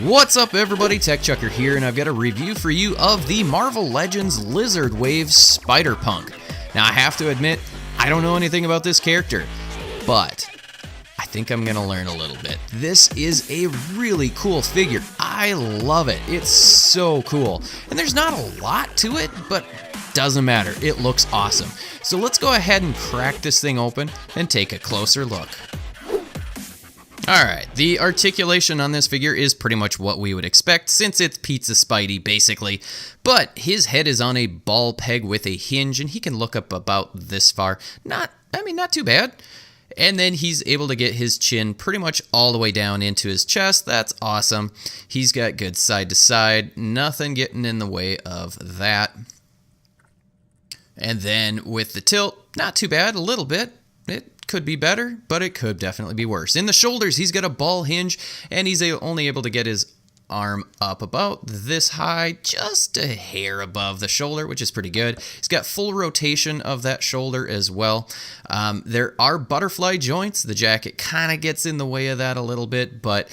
What's up everybody, TechChucker here, and I've got a review for you of the Marvel Legends Lizard Wave Spider-Punk. Now I have to admit, I don't know anything about this character, but I think I'm gonna learn a little bit. This is a really cool figure. I love it. It's so cool. And there's not a lot to it, but doesn't matter. It looks awesome. So let's go ahead and crack this thing open and take a closer look. Alright, the articulation on this figure is pretty much what we would expect since it's Pizza Spidey, basically. But his head is on a ball peg with a hinge, and he can look up about this far. Not too bad. And then he's able to get his chin pretty much all the way down into his chest. That's awesome. He's got good side to side. Nothing getting in the way of that. And then with the tilt, not too bad, a little bit. It could be better, but it could definitely be worse. In the shoulders, he's got a ball hinge, and he's only able to get his arm up about this high, just a hair above the shoulder, which is pretty good. He's got full rotation of that shoulder as well. There are butterfly joints. The jacket kind of gets in the way of that a little bit, but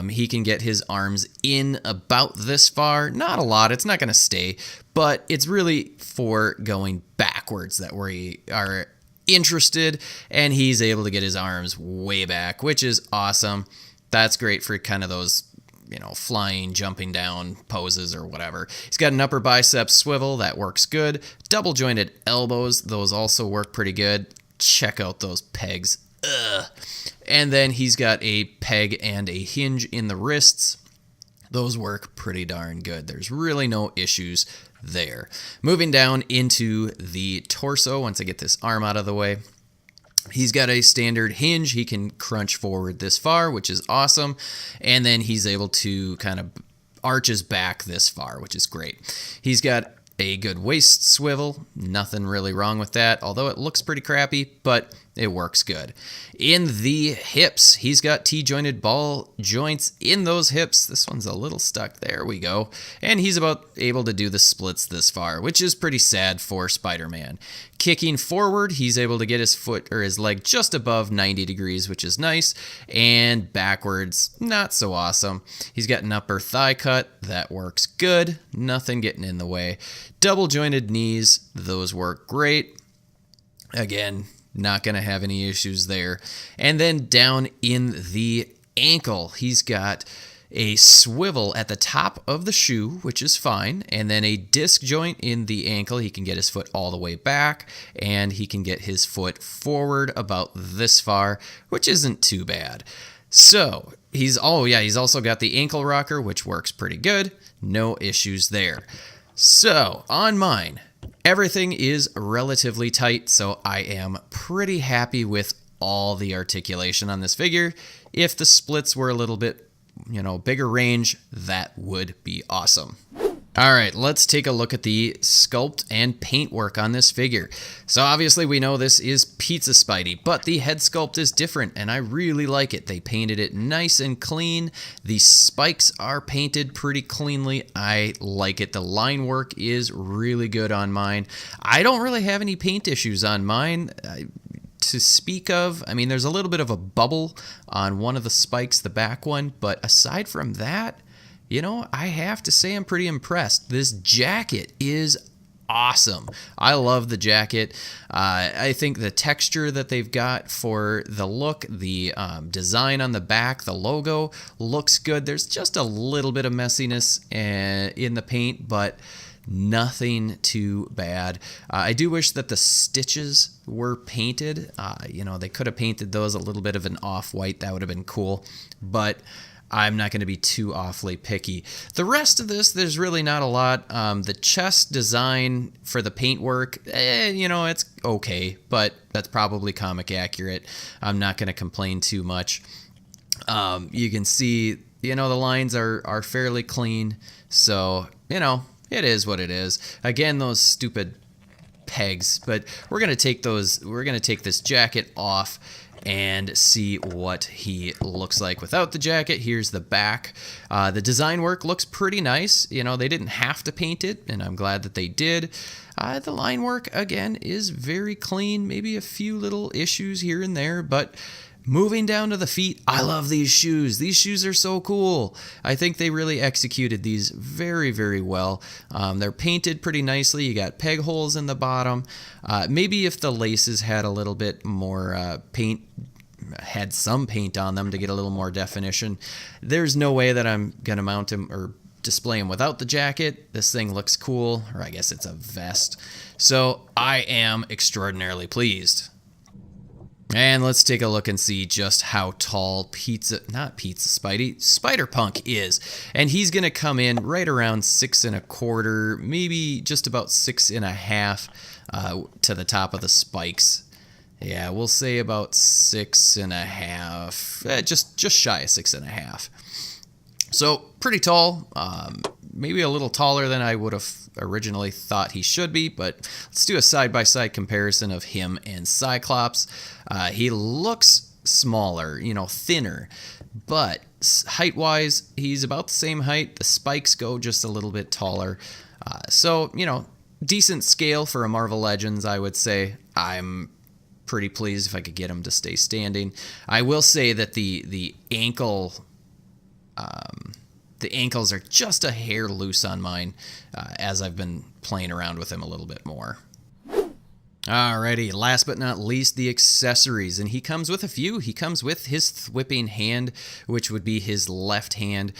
he can get his arms in about this far. Not a lot. It's not going to stay, but it's really for going backwards that we are interested, and he's able to get his arms way back, which is awesome. That's great for kind of those, flying, jumping down poses or whatever. He's got an upper bicep swivel that works good. Double jointed elbows, those also work pretty good. Check out those pegs. Ugh. And then he's got a peg and a hinge in the wrists. Those work pretty darn good. There's really no issues there. Moving down into the torso, once I get this arm out of the way, he's got a standard hinge. He can crunch forward this far, which is awesome. And then he's able to kind of arch his back this far, which is great. He's got a good waist swivel. Nothing really wrong with that, although it looks pretty crappy, but it works good. In the hips, he's got T-jointed ball joints in those hips. This one's a little stuck. There we go. And he's about able to do the splits this far, which is pretty sad for Spider-Man. Kicking forward, he's able to get his foot or his leg just above 90 degrees, which is nice. And backwards, not so awesome. He's got an upper thigh cut. That works good. Nothing getting in the way. Double jointed knees, those work great. Again, not going to have any issues there. And then down in the ankle, he's got a swivel at the top of the shoe, which is fine, and then a disc joint in the ankle. He can get his foot all the way back, and he can get his foot forward about this far, which isn't too bad. So he's also got the ankle rocker, which works pretty good. No issues there. So on mine, everything is relatively tight, so I am pretty happy with all the articulation on this figure. If the splits were a little bit, bigger range, that would be awesome. All right, let's take a look at the sculpt and paint work on this figure. So obviously we know this is Pizza Spidey, but the head sculpt is different, and I really like it. They painted it nice and clean. The spikes are painted pretty cleanly. I like it. The line work is really good on mine. I don't really have any paint issues on mine to speak of. I mean, there's a little bit of a bubble on one of the spikes, the back one, but aside from that, I have to say I'm pretty impressed. This jacket is awesome. I love the jacket. I think the texture that they've got for the look, the design on the back, the logo looks good. There's just a little bit of messiness in the paint, but nothing too bad. I do wish that the stitches were painted. They could have painted those a little bit of an off-white. That would have been cool, but I'm not going to be too awfully picky. The rest of this, there's really not a lot. The chest design for the paintwork, it's okay, but that's probably comic accurate. I'm not going to complain too much. You can see, the lines are fairly clean, so, it is what it is. Again, those stupid pegs, but we're going to take this jacket off and see what he looks like without the jacket. Here's the back. The design work looks pretty nice. They didn't have to paint it, and I'm glad that they did. The line work, again, is very clean. Maybe a few little issues here and there, but Moving down to the feet, I love these shoes. These shoes are so cool. I think they really executed these very, very well. They're painted pretty nicely. You got peg holes in the bottom. Maybe if the laces had a little bit more paint, had some paint on them to get a little more definition. There's no way that I'm going to mount him or display him without the jacket. This thing looks cool, or I guess it's a vest. So I am extraordinarily pleased. And let's take a look and see just how tall Spider-Punk is. And he's going to come in right around 6 1/4, maybe just about 6 1/2 to the top of the spikes. Yeah, we'll say about 6 1/2, just shy of 6 1/2. So pretty tall, maybe a little taller than I would have originally thought he should be, but let's do a side-by-side comparison of him and Cyclops. He looks smaller, thinner, but height-wise, he's about the same height. The spikes go just a little bit taller. So, decent scale for a Marvel Legends, I would say. I'm pretty pleased if I could get him to stay standing. I will say that the ankles are just a hair loose on mine as I've been playing around with him a little bit more. Alrighty, last but not least, the accessories, and he comes with a few. He comes with his thwipping hand, which would be his left hand.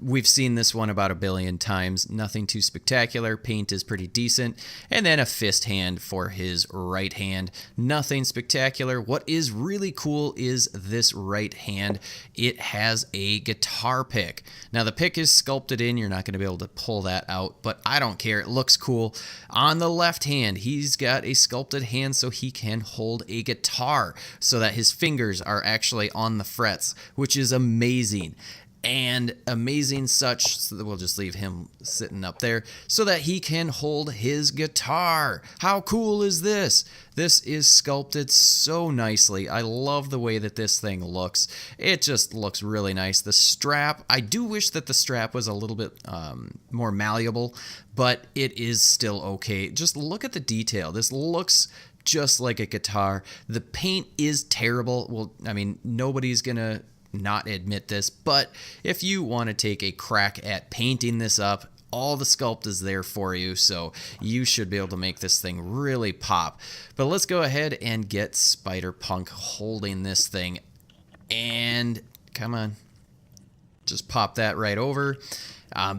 We've seen this one about 1 billion times. Nothing too spectacular. Paint is pretty decent. And then a fist hand for his right hand. Nothing spectacular. What is really cool is this right hand. It has a guitar pick. Now, the pick is sculpted in. You're not going to be able to pull that out, but I don't care. It looks cool. On the left hand, he's got a sculpted hand so he can hold a guitar so that his fingers are actually on the frets, which is amazing. And amazing such, so that we'll just leave him sitting up there so that he can hold his guitar. How cool is this? This is sculpted so nicely. I love the way that this thing looks. It just looks really nice. The strap, I do wish that the strap was a little bit more malleable, but it is still okay. Just look at the detail. This looks just like a guitar. The paint is terrible. Well, I mean, nobody's gonna not admit this, but if you want to take a crack at painting this up, all the sculpt is there for you, so you should be able to make this thing really pop. But let's go ahead and get Spider-Punk holding this thing, and come on, just pop that right over.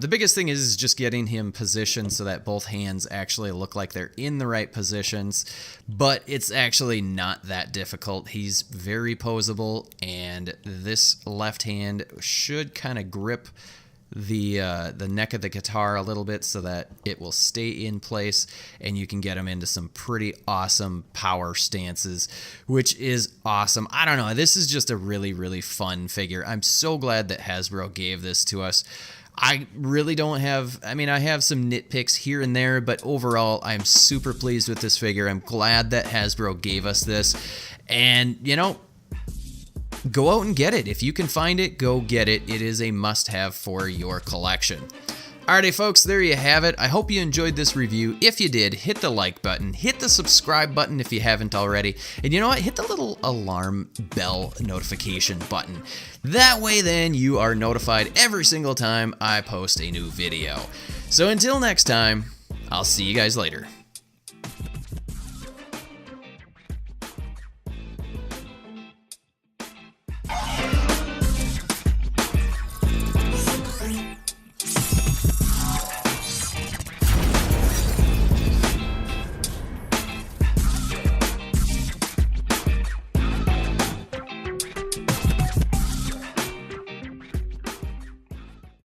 The biggest thing is just getting him positioned so that both hands actually look like they're in the right positions, but it's actually not that difficult. He's very posable, and this left hand should kind of grip the neck of the guitar a little bit so that it will stay in place, and you can get him into some pretty awesome power stances, which is awesome. I don't know, this is just a really, really fun figure. I'm so glad that Hasbro gave this to us. I really don't have, I have some nitpicks here and there, but overall, I'm super pleased with this figure. I'm glad that Hasbro gave us this, and, go out and get it. If you can find it, go get it. It is a must-have for your collection. Alrighty, folks, there you have it. I hope you enjoyed this review. If you did, hit the like button, hit the subscribe button if you haven't already, and you know what? Hit the little alarm bell notification button. That way, then, you are notified every single time I post a new video. So until next time, I'll see you guys later.